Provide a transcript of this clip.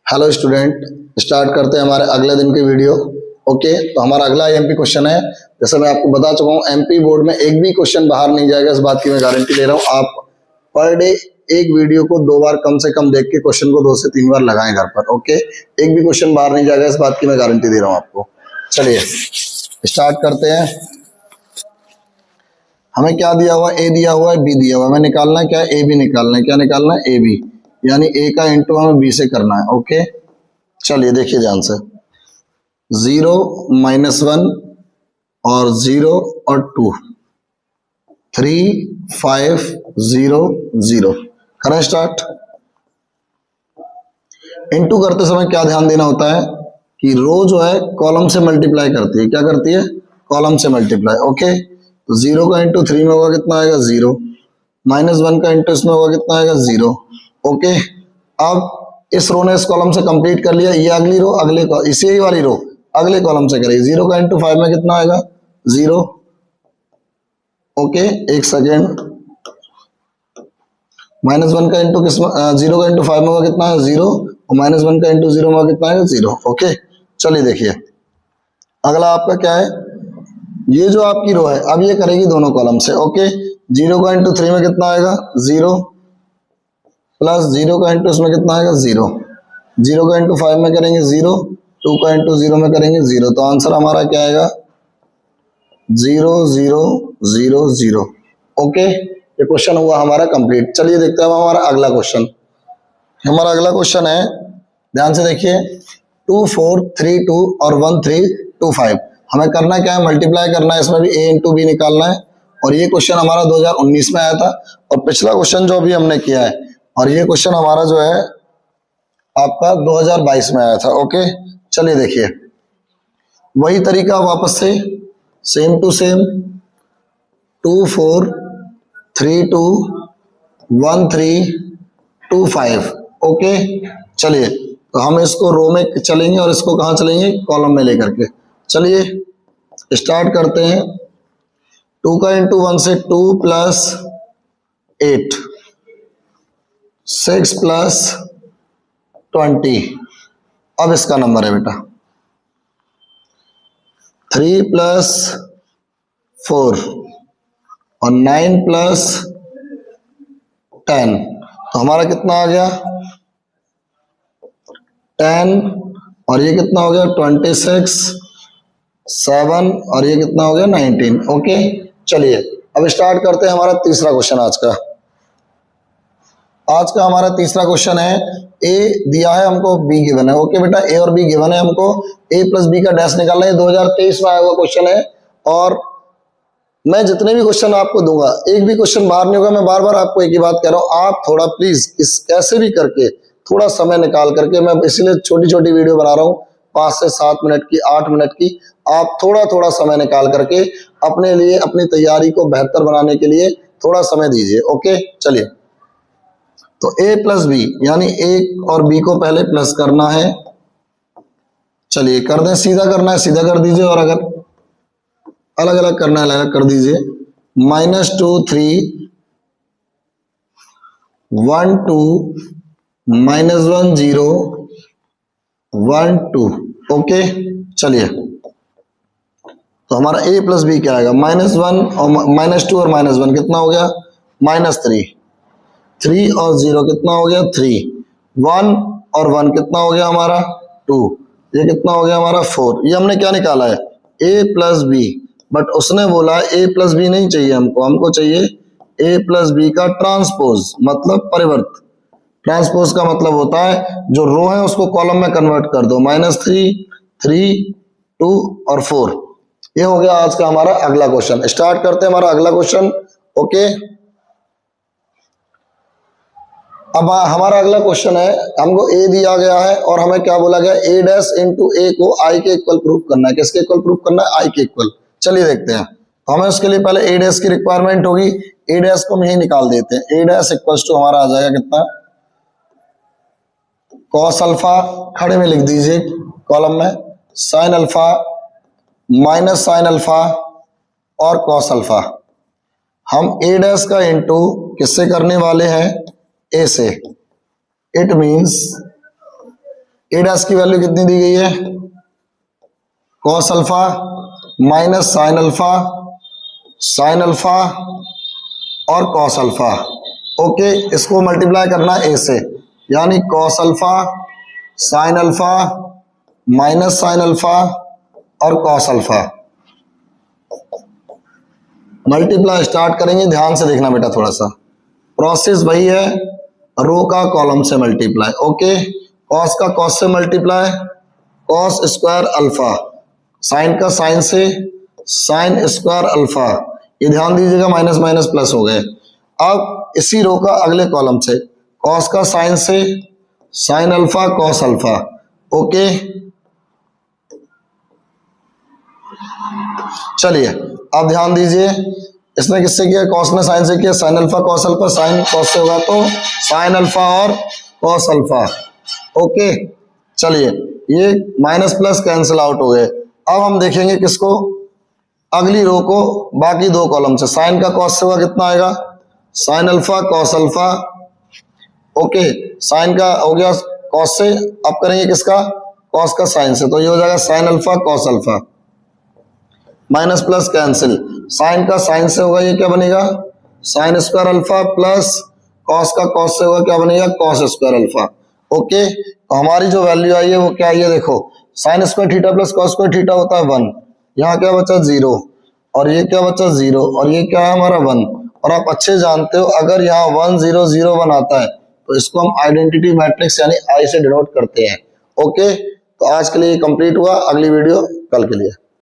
Hello student, start करते हैं हमारे अगले दिन की वीडियो। ओके, तो हमारा अगला एमपी क्वेश्चन है। जैसे मैं आपको बता चुका हूँ, एमपी बोर्ड में एक भी क्वेश्चन बाहर नहीं जाएगा, इस बात की मैं गारंटी ले रहा हूँ। आप पर डे एक वीडियो को 2 बार कम से कम देख के क्वेश्चन को 2 से 3 बार लगाएं घर पर। ओके, एक भी क्वेश्चन बाहर नहीं जाएगा, इस बात की मैं गारंटी दे रहा हूँ आपको। चलिए स्टार्ट करते हैं। हमें क्या दिया हुआ, ए दिया हुआ है, बी दिया हुआ है। हमें निकालना है क्या, ए बी निकालना है। क्या निकालना है, ए बी, यानी ए का इंटू हमें बी से करना है। ओके, चलिए देखिए ध्यान से। 0 -1 और 0 और 2, 3 5 0 0। करें स्टार्ट। इनटू करते समय क्या ध्यान देना होता है कि रो जो है कॉलम से मल्टीप्लाई करती है। क्या करती है, कॉलम से मल्टीप्लाई। ओके, तो 0 का इंटू 3 में होगा कितना आएगा, 0। -1 का इंटू इसमें होगा कितना आएगा, 0। ओके, अब इस रो ने इस कॉलम से कंप्लीट कर लिया। ये अगली रो, अगले इसी वाली रो अगले कॉलम से करेगी। 0 का इंटू 5 में कितना आएगा, 0। ओके, एक सेकेंड। -1 का इंटू किस 0 का इंटू 5 में होगा कितना है, 0। और -1 का इंटू 0 में होगा कितना है, 0। ओके, चलिए देखिए अगला आपका क्या है। ये जो आपकी रो है, अब ये करेगी दोनों कॉलम से। ओके, 0 का इंटू 3 में कितना आएगा, 0, प्लस 0 का इंटू इसमें कितना आएगा, 0। 0 का इंटू 5 में करेंगे 0, 2 का इंटू 0 में करेंगे 0। तो आंसर हमारा क्या आएगा, 0 0 0 0। ओके, ये क्वेश्चन हुआ हमारा कंप्लीट। चलिए देखते हैं अब हमारा अगला क्वेश्चन। हमारा अगला क्वेश्चन है, ध्यान से देखिए। 2 4 3 2 और 1 3 2 5। हमें करना क्या है, मल्टीप्लाई करना है। इसमें भी a इंटू बी निकालना है। और ये क्वेश्चन हमारा 2019 में आया था, और पिछला क्वेश्चन जो अभी हमने किया है, और ये क्वेश्चन हमारा जो है आपका 2022 में आया था। ओके, चलिए देखिए वही तरीका वापस से, सेम टू सेम। 2 4 3 2 1 3 2 5। ओके, चलिए तो हम इसको रो में चलेंगे और इसको कहाँ चलेंगे, कॉलम में लेकर के। चलिए स्टार्ट करते हैं। 2 का इंटू 1 से 2 प्लस 8, 6 प्लस 20। अब इसका नंबर है बेटा 3 प्लस 4 और 9 प्लस 10। तो हमारा कितना आ गया, 10, और ये कितना हो गया 26, 7, और ये कितना हो गया 19। ओके, चलिए अब स्टार्ट करते हैं हमारा तीसरा क्वेश्चन आज का। आज का हमारा तीसरा क्वेश्चन है, ए दिया है हमको, बी गिवन है। ओके बेटा, ए और बी गिवन है हमको, ए प्लस बी का डैश निकालना है। 2023 में आया हुआ क्वेश्चन है, और मैं जितने भी क्वेश्चन आपको दूंगा एक भी क्वेश्चन बाहर नहीं होगा। मैं बार बार आपको एक ही बात कह रहा हूँ, आप थोड़ा प्लीज इस कैसे भी करके थोड़ा समय निकाल करके, मैं इसीलिए छोटी छोटी वीडियो बना रहा हूँ, 5 से 7 मिनट की, 8 मिनट की। आप थोड़ा थोड़ा समय निकाल करके अपने लिए, अपनी तैयारी को बेहतर बनाने के लिए थोड़ा समय दीजिए। ओके, चलिए तो ए प्लस बी, यानी ए और बी को पहले प्लस करना है। चलिए कर दें, सीधा करना है सीधा कर दीजिए, और अगर अलग अलग करना है अलग अलग कर दीजिए। -2 3 1 2 -1 0 1 2। ओके, चलिए तो हमारा a प्लस बी क्या आएगा, -1 और -2 और -1 कितना हो गया, -3। 3 और 0 कितना हो गया, 3। 1 और 1 कितना हो गया हमारा, 2। ये कितना हो गया हमारा, 4। ये हमने क्या निकाला है, a प्लस बी। बट उसने बोला a प्लस बी नहीं चाहिए हमको, हमको चाहिए a प्लस बी का ट्रांसपोज, मतलब परिवर्त। ट्रांसपोज का मतलब होता है जो रो है उसको कॉलम में कन्वर्ट कर दो। -3 3 2 और 4। ये हो गया आज का हमारा अगला क्वेश्चन। स्टार्ट करते हैं हमारा अगला क्वेश्चन। ओके, अब हमारा अगला क्वेश्चन है, हमको ए दिया गया है और हमें क्या बोला गया, ए डैश इंटू ए को आई के इक्वल प्रूफ करना है। किसके इक्वल प्रूफ करना है, आई के इक्वल। चलिए देखते हैं। तो हमें उसके लिए पहले ए डैश की रिक्वायरमेंट होगी। ए डैश को हम यही निकाल देते हैं। ए डैश इक्वल टू हमारा आ जाएगा कितना, कॉस अल्फा, खड़े में लिख दीजिए कॉलम में, sine alpha minus sine alpha और कॉस अल्फा। हम ए डैश का इंटू किससे करने वाले हैं, ए से। इट मीन्स ए डैश की वैल्यू कितनी दी गई है, cos alpha minus sine alpha और कॉस अल्फा। ओके, इसको मल्टीप्लाई करना ए से, यानी cos alpha sine alpha minus sine alpha और कॉस अल्फा। मल्टीप्लाई स्टार्ट करेंगे, ध्यान से देखना बेटा, थोड़ा सा प्रोसेस वही है, रो का कॉलम से मल्टीप्लाई। ओके, कॉस का कॉस से multiply, cos square alpha, sine का साइन से साइन स्क्वायर अल्फा। ये ध्यान दीजिएगा, माइनस माइनस प्लस हो गए। अब इसी रो का अगले कॉलम से कॉस का साइन से sign alpha cos alpha. Okay, चलिए अब ध्यान दीजिए, इसने किससे किया, कॉस ने साइन से किया, sign alpha cos alpha, sine cos से होगा तो साइन अल्फा और कॉस अल्फा। ओके, चलिए ये माइनस प्लस कैंसिल आउट हो गए। अब हम देखेंगे किसको, अगली रो को, बाकी दो कॉलम से। साइन का कॉस से होगा कितना आएगा, sine alpha cos alpha. Okay, sine का हो गया कॉस से, अब करेंगे किसका, कॉस का साइन से, तो ये हो जाएगा sine alpha cos alpha, minus plus cancel. Sine का साइन से होगा, ये क्या बनेगा, sine square alpha plus cos का कॉस से होगा, क्या बनेगा, कॉस स्क्वायर अल्फा। ओके, तो हमारी जो वैल्यू आई है वो क्या आई है, देखो sine square theta plus cos square theta होता है 1, यहाँ क्या बचा 0, और ये क्या बचा 0, और ये क्या है हमारा 1। और आप अच्छे जानते हो, अगर यहाँ 1 0 0 1 आता है तो इसको हम आइडेंटिटी मैट्रिक्स यानी आई से डिनोट करते हैं। ओके, तो आज के लिए कंप्लीट हुआ, अगली वीडियो कल के लिए।